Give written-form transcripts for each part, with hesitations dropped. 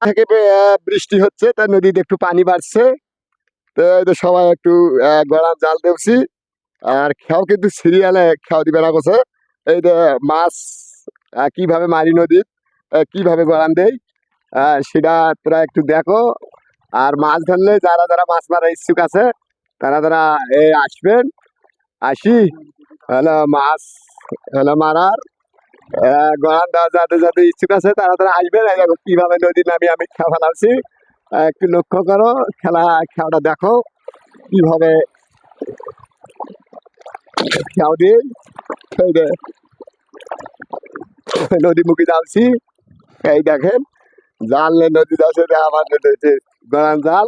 থেকে বৃষ্টি হচ্ছে, তাই নদীতে একটু পানি বাড়ছে। তো এই তো সবাই একটু গড়ান জাল দেওছি। আর খেয়াও কিন্তু সিরিয়ালে খেয়াও দিবে না করছে। এই যে মাছ কিভাবে মারি নদীর, কিভাবে গড়ান দেই, সেটা তোরা একটু দেখো। আর মাছ ধরলে যারা যারা মাছ মারার ইচ্ছুক আছে তারা তারা আসবেন। আসি হলো মাছ হলো মারার গড়ান দেওয়া, যাদের যাদের ইচ্ছুক আছে তারা তারা আসবেন। এই দেখো কিভাবে নদীর নামে আমি খেয়া ফেলাচ্ছি, একটু লক্ষ্য করো, খেয়াটা দেখো কিভাবে খেয়াও দিই। এই যে নদী মুখে যাচ্ছি, এই দেখেন জাল নিয়ে নদী যাচ্ছে, আমার গড়ান জাল।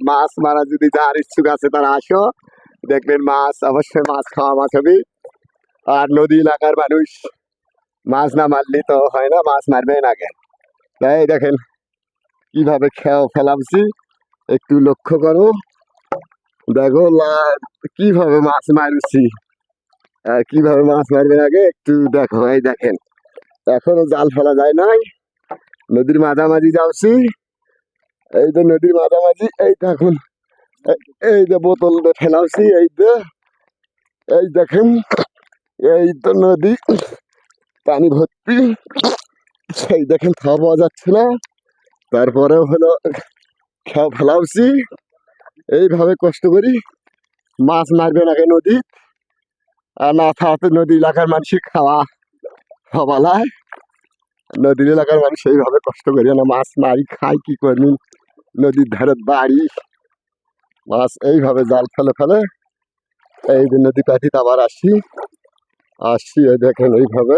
মাছ মারা যদি যার ইচ্ছুক আছে তারা আসো, দেখবেন মাছ, অবশ্যই মাছ খাওয়া মাছ হবে। আর নদী এলাকার মানুষ মাছ না মারলে তো হয় না, মাছ মারবেন আগে। তাই দেখেন কিভাবে খেয়াও ফেলাচ্ছি, একটু লক্ষ্য করো, দেখো কিভাবে মাছ মারছি। আর কিভাবে মাছ মারবেন আগে একটু দেখো। এই দেখেন এখনো জাল ফেলা যায় নাই, নদীর মাঝামাঝি যাচ্ছি। এই যে নদীর মাঝামাঝি, এই দেখুন এই যে বোতল ফেলাচ্ছি, এই দেখেন এই তো নদী পানি ভর্তি। সেই দেখেন খাওয়া পাওয়া যাচ্ছে না, তারপরেও হলো খাওয়া ফেলাচ্ছি। এইভাবে কষ্ট করি মাছ মারবেন আগে নদী, আর না খাওয়াতে নদী এলাকার মানুষের খাওয়া হবালায়। নদীর এলাকার মানুষ এইভাবে কষ্ট করি না, মাছ মারি খাই, কি করবি, নদীর ধারে বাড়ি মাছ এইভাবে জাল ফেলে ফেলে। এই যে নদী পাখিতে আবার আসি, এই দেখেন এইভাবে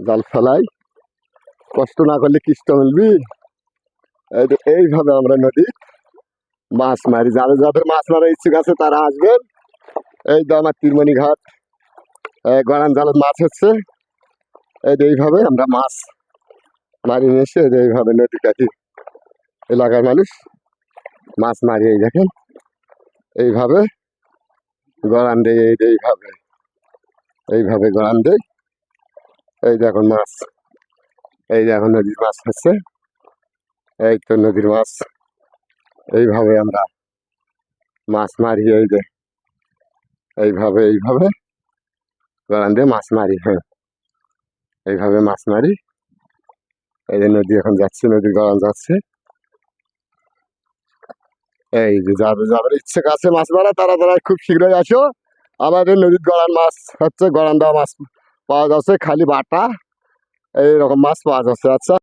জাল ফেলাই, কষ্ট না করলে কিষ্ট মিলবি। এইভাবে আমরা নদী মাছ মারি। যাদের যাদের মাছ মারার ইচ্ছুক আছে তারা আসবেন। এই তো আমার তিরমণি ঘাট গড়ান জালের মাছ হচ্ছে। এইভাবে আমরা মাছ মারি নিয়ে এসে এইভাবে নদী কাঠি এলাকার মানুষ মাছ মারি। এই দেখেন এইভাবে গড়ান দেয়, এইভাবে গড়ান দেয়। এই দেখুন মাছ, এই দেখুন নদীর মাছ হচ্ছে। এই তো নদীর মাছ, এইভাবে আমরা মাছ মারি। এই যে এইভাবে গড়ান দিয়ে মাছ মারি। হ্যাঁ, এইভাবে মাছ মারি। এই যে নদী এখন যাচ্ছে, নদীর গড়ান যাচ্ছে। এই যে যাদের ইচ্ছে আছে মাছ মারা, তারা তারা খুব শীঘ্রই আসো। আমাদের নদীর গড়ান মাছ হচ্ছে, গড়ান দেওয়া মাছ পাওয়া যাচ্ছে, খালি বাটা এইরকম মাছ পাওয়া যাচ্ছে। আচ্ছা।